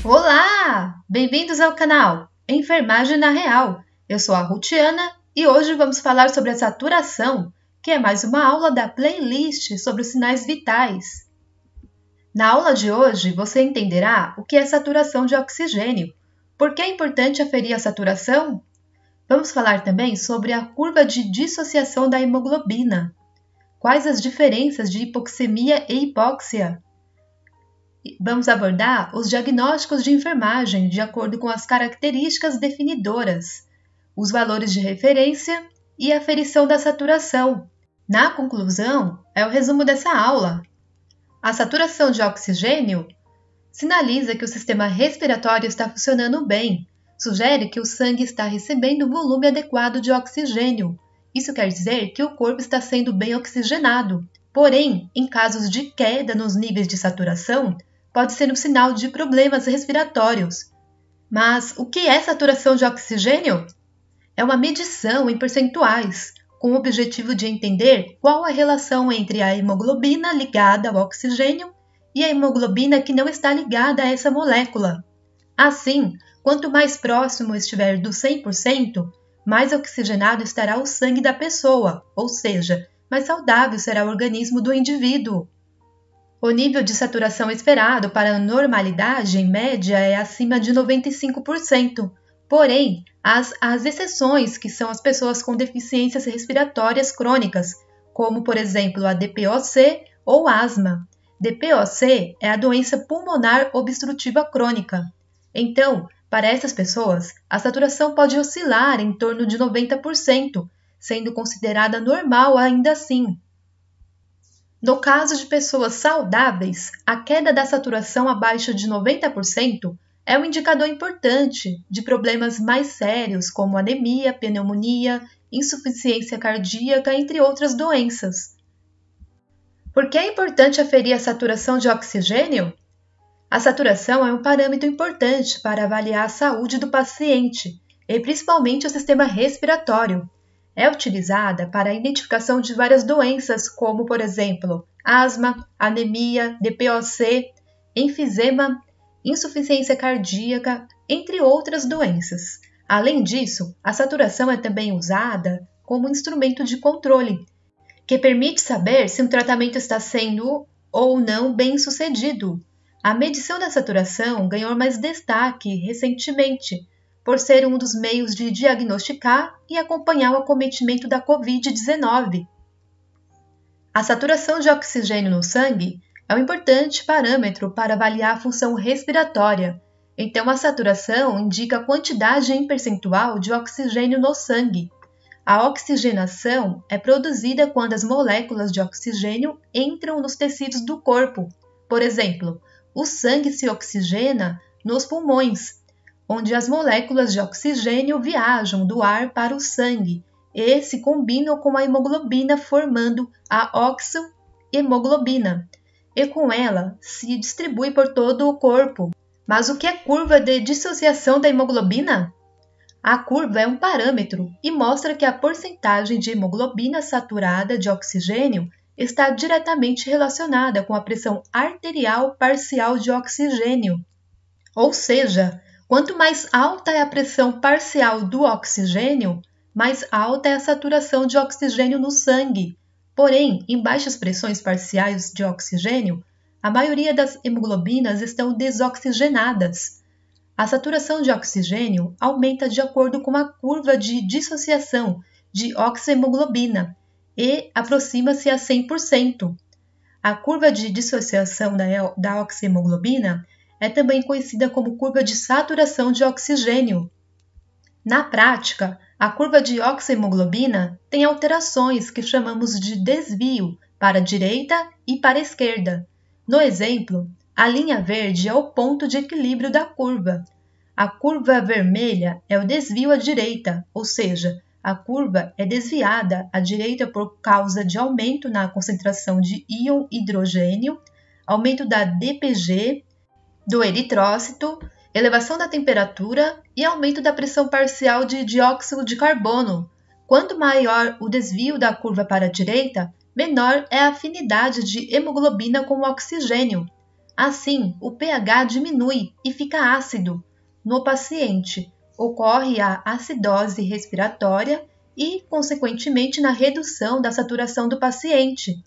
Olá! Bem-vindos ao canal Enfermagem na Real. Eu sou a Rutiana e hoje vamos falar sobre a saturação, que é mais uma aula da playlist sobre os sinais vitais. Na aula de hoje, você entenderá o que é saturação de oxigênio, por que é importante aferir a saturação. Vamos falar também sobre a curva de dissociação da hemoglobina. Quais as diferenças de hipoxemia e hipóxia? Vamos abordar os diagnósticos de enfermagem de acordo com as características definidoras, os valores de referência e a aferição da saturação. Na conclusão, é o resumo dessa aula. A saturação de oxigênio sinaliza que o sistema respiratório está funcionando bem, sugere que o sangue está recebendo o volume adequado de oxigênio. Isso quer dizer que o corpo está sendo bem oxigenado. Porém, em casos de queda nos níveis de saturação, pode ser um sinal de problemas respiratórios. Mas o que é saturação de oxigênio? É uma medição em percentuais, com o objetivo de entender qual a relação entre a hemoglobina ligada ao oxigênio e a hemoglobina que não está ligada a essa molécula. Assim, quanto mais próximo estiver do 100%, mais oxigenado estará o sangue da pessoa, ou seja, mais saudável será o organismo do indivíduo. O nível de saturação esperado para a normalidade, em média, é acima de 95%. Porém, há as exceções, que são as pessoas com deficiências respiratórias crônicas, como, por exemplo, a DPOC ou asma. DPOC é a doença pulmonar obstrutiva crônica. Então, para essas pessoas, a saturação pode oscilar em torno de 90%, sendo considerada normal ainda assim. No caso de pessoas saudáveis, a queda da saturação abaixo de 90% é um indicador importante de problemas mais sérios como anemia, pneumonia, insuficiência cardíaca, entre outras doenças. Por que é importante aferir a saturação de oxigênio? A saturação é um parâmetro importante para avaliar a saúde do paciente e principalmente o sistema respiratório. É utilizada para a identificação de várias doenças, como, por exemplo, asma, anemia, DPOC, enfisema, insuficiência cardíaca, entre outras doenças. Além disso, a saturação é também usada como instrumento de controle, que permite saber se um tratamento está sendo ou não bem sucedido. A medição da saturação ganhou mais destaque recentemente, por ser um dos meios de diagnosticar e acompanhar o acometimento da Covid-19. A saturação de oxigênio no sangue é um importante parâmetro para avaliar a função respiratória. Então, a saturação indica a quantidade em percentual de oxigênio no sangue. A oxigenação é produzida quando as moléculas de oxigênio entram nos tecidos do corpo. Por exemplo, o sangue se oxigena nos pulmões, onde as moléculas de oxigênio viajam do ar para o sangue e se combinam com a hemoglobina, formando a oxohemoglobina, e com ela se distribui por todo o corpo. Mas o que é curva de dissociação da hemoglobina? A curva é um parâmetro e mostra que a porcentagem de hemoglobina saturada de oxigênio está diretamente relacionada com a pressão arterial parcial de oxigênio. Ou seja, quanto mais alta é a pressão parcial do oxigênio, mais alta é a saturação de oxigênio no sangue. Porém, em baixas pressões parciais de oxigênio, a maioria das hemoglobinas estão desoxigenadas. A saturação de oxigênio aumenta de acordo com a curva de dissociação de oxohemoglobina e aproxima-se a 100%. A curva de dissociação da oxohemoglobina é também conhecida como curva de saturação de oxigênio. Na prática, a curva de oxohemoglobina tem alterações que chamamos de desvio para a direita e para a esquerda. No exemplo, a linha verde é o ponto de equilíbrio da curva. A curva vermelha é o desvio à direita, ou seja, a curva é desviada à direita por causa de aumento na concentração de íon hidrogênio, aumento da DPG, do eritrócito, elevação da temperatura e aumento da pressão parcial de dióxido de carbono. Quanto maior o desvio da curva para a direita, menor é a afinidade de hemoglobina com o oxigênio. Assim, o pH diminui e fica ácido. No paciente, ocorre a acidose respiratória e, consequentemente, na redução da saturação do paciente.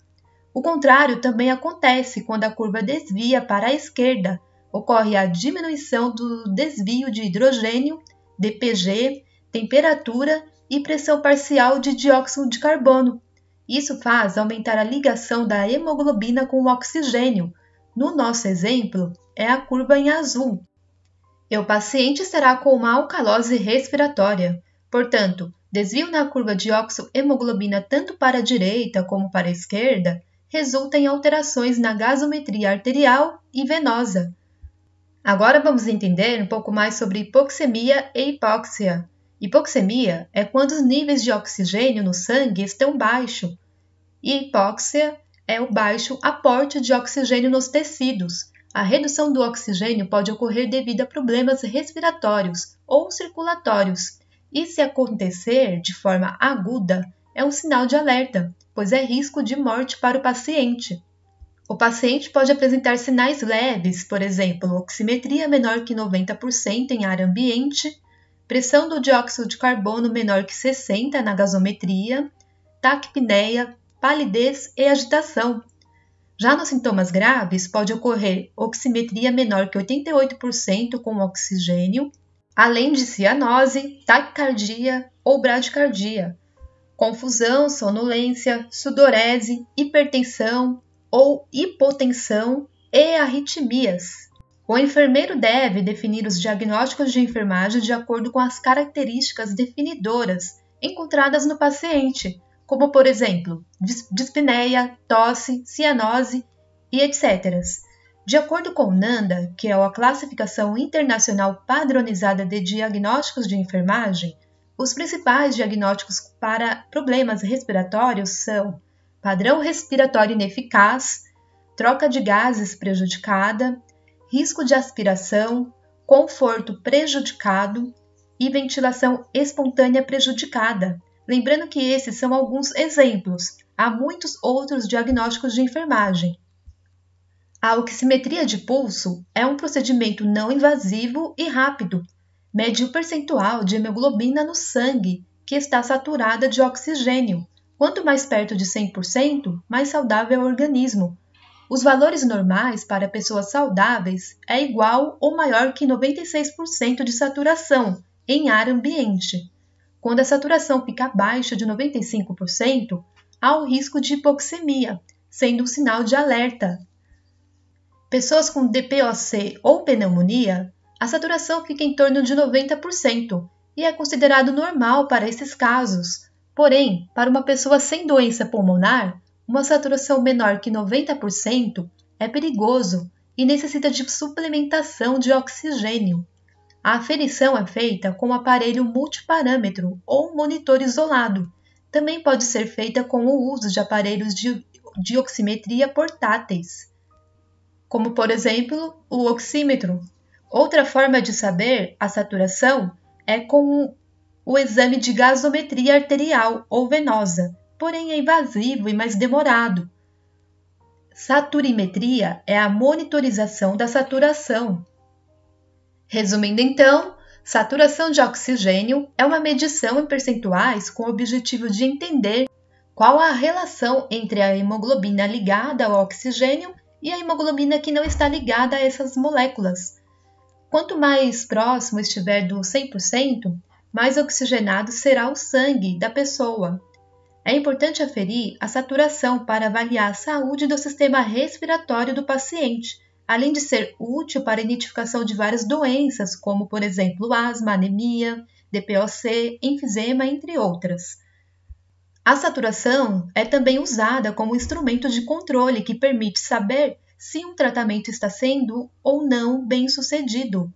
O contrário também acontece quando a curva desvia para a esquerda. Ocorre a diminuição do desvio de hidrogênio, DPG, temperatura e pressão parcial de dióxido de carbono. Isso faz aumentar a ligação da hemoglobina com o oxigênio. No nosso exemplo, é a curva em azul. E o paciente estará com uma alcalose respiratória. Portanto, desvio na curva de oxohemoglobina tanto para a direita como para a esquerda resulta em alterações na gasometria arterial e venosa. Agora vamos entender um pouco mais sobre hipoxemia e hipóxia. Hipoxemia é quando os níveis de oxigênio no sangue estão baixos, e hipóxia é o baixo aporte de oxigênio nos tecidos. A redução do oxigênio pode ocorrer devido a problemas respiratórios ou circulatórios, e se acontecer de forma aguda, é um sinal de alerta, pois é risco de morte para o paciente. O paciente pode apresentar sinais leves, por exemplo, oximetria menor que 90% em ar ambiente, pressão do dióxido de carbono menor que 60 na gasometria, taquipneia, palidez e agitação. Já nos sintomas graves, pode ocorrer oximetria menor que 88% com oxigênio, além de cianose, taquicardia ou bradicardia, confusão, sonolência, sudorese, hipertensão ou hipotensão e arritmias. O enfermeiro deve definir os diagnósticos de enfermagem de acordo com as características definidoras encontradas no paciente, como, por exemplo, dispneia, tosse, cianose e etc. De acordo com o NANDA, que é a Classificação Internacional Padronizada de Diagnósticos de Enfermagem, os principais diagnósticos para problemas respiratórios são padrão respiratório ineficaz, troca de gases prejudicada, risco de aspiração, conforto prejudicado e ventilação espontânea prejudicada. Lembrando que esses são alguns exemplos, há muitos outros diagnósticos de enfermagem. A oximetria de pulso é um procedimento não invasivo e rápido. Mede o percentual de hemoglobina no sangue, que está saturada de oxigênio. Quanto mais perto de 100%, mais saudável é o organismo. Os valores normais para pessoas saudáveis é igual ou maior que 96% de saturação em ar ambiente. Quando a saturação fica abaixo de 95%, há o risco de hipoxemia, sendo um sinal de alerta. Pessoas com DPOC ou pneumonia, a saturação fica em torno de 90% e é considerado normal para esses casos. Porém, para uma pessoa sem doença pulmonar, uma saturação menor que 90% é perigoso e necessita de suplementação de oxigênio. A aferição é feita com um aparelho multiparâmetro ou monitor isolado. Também pode ser feita com o uso de aparelhos de oximetria portáteis, como por exemplo o oxímetro. Outra forma de saber a saturação é com o exame de gasometria arterial ou venosa, porém é invasivo e mais demorado. Saturimetria é a monitorização da saturação. Resumindo então, saturação de oxigênio é uma medição em percentuais com o objetivo de entender qual a relação entre a hemoglobina ligada ao oxigênio e a hemoglobina que não está ligada a essas moléculas. Quanto mais próximo estiver do 100%, mais oxigenado será o sangue da pessoa. É importante aferir a saturação para avaliar a saúde do sistema respiratório do paciente, além de ser útil para a identificação de várias doenças, como, por exemplo, asma, anemia, DPOC, enfisema, entre outras. A saturação é também usada como instrumento de controle que permite saber se um tratamento está sendo ou não bem sucedido.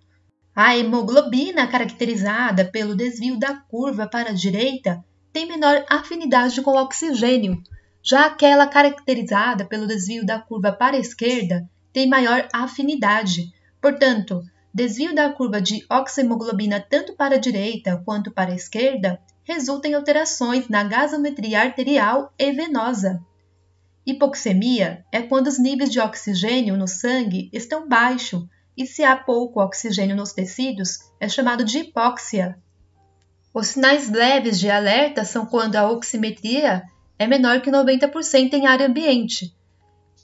A hemoglobina, caracterizada pelo desvio da curva para a direita, tem menor afinidade com o oxigênio, já aquela caracterizada pelo desvio da curva para a esquerda tem maior afinidade. Portanto, desvio da curva de oxhemoglobina tanto para a direita quanto para a esquerda resulta em alterações na gasometria arterial e venosa. Hipoxemia é quando os níveis de oxigênio no sangue estão baixos e se há pouco oxigênio nos tecidos, é chamado de hipóxia. Os sinais leves de alerta são quando a oximetria é menor que 90% em área ambiente,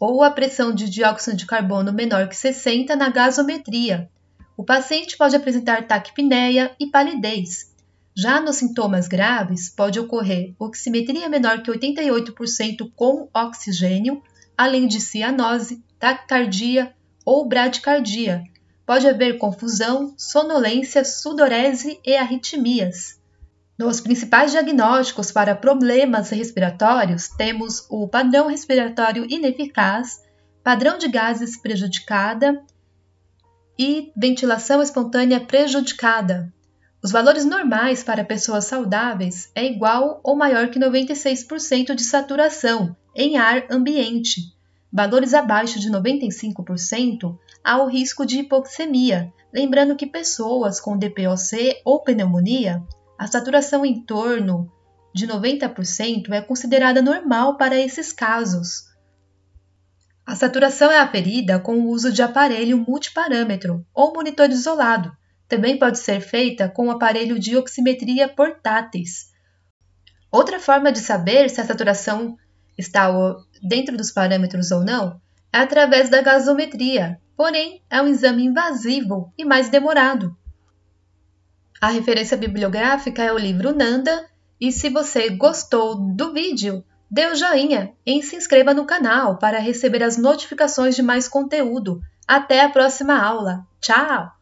ou a pressão de dióxido de carbono menor que 60 na gasometria. O paciente pode apresentar taquipneia e palidez. Já nos sintomas graves, pode ocorrer oximetria menor que 88% com oxigênio, além de cianose, taquicardia ou bradicardia. Pode haver confusão, sonolência, sudorese e arritmias. Nos principais diagnósticos para problemas respiratórios, temos o padrão respiratório ineficaz, padrão de gases prejudicada e ventilação espontânea prejudicada. Os valores normais para pessoas saudáveis é igual ou maior que 96% de saturação em ar ambiente. Valores abaixo de 95% há o risco de hipoxemia, lembrando que pessoas com DPOC ou pneumonia, a saturação em torno de 90% é considerada normal para esses casos. A saturação é aferida com o uso de aparelho multiparâmetro ou monitor isolado. Também pode ser feita com o aparelho de oximetria portáteis. Outra forma de saber se a saturação está dentro dos parâmetros ou não é através da gasometria, porém é um exame invasivo e mais demorado. A referência bibliográfica é o livro Nanda, e se você gostou do vídeo, dê o joinha e se inscreva no canal para receber as notificações de mais conteúdo. Até a próxima aula. Tchau!